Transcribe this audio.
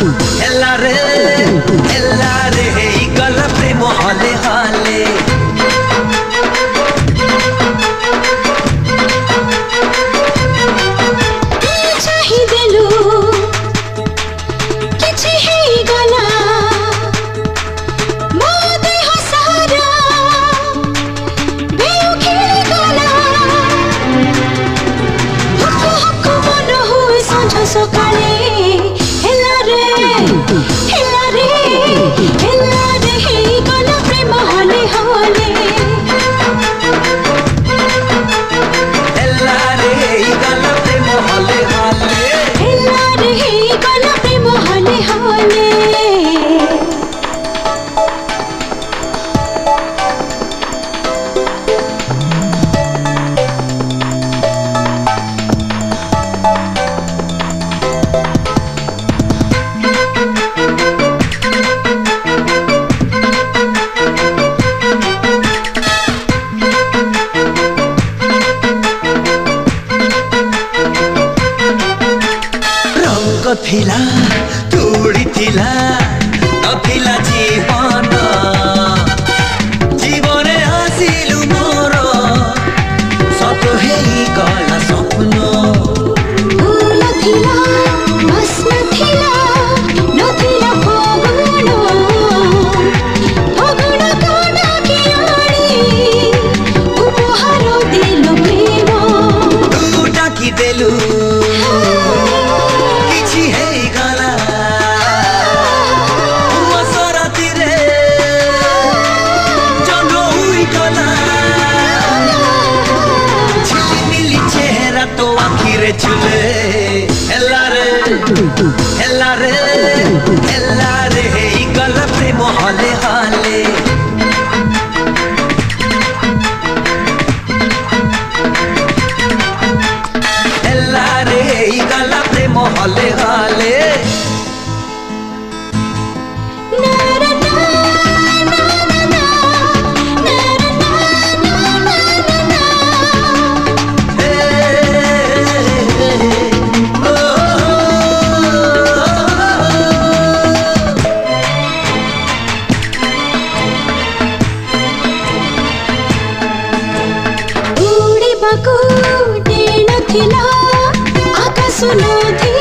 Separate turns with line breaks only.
हेला रे हेई गला प्रेम हले हले
सकाळे हेला रे हेई गला प्रेम हले हले
हेला रे हेई गला प्रेम हले हले
हेला रे हेई गला प्रेम हले हले
थिला तुड़ी थिला नथिला जीवन जीवने आसिलु मोर सत हेई गला स्वप्न
फूल थिला भस्म थिला नथिला फगुण काना कियाणी उपहार दिलो प्रेम
तू डाकी देलु चुले हेला रे हेई गला प्रेम हले हले हेला रे हेई गला प्रेम हले हले
उड़िबाकू डेण थिला आकाश नथी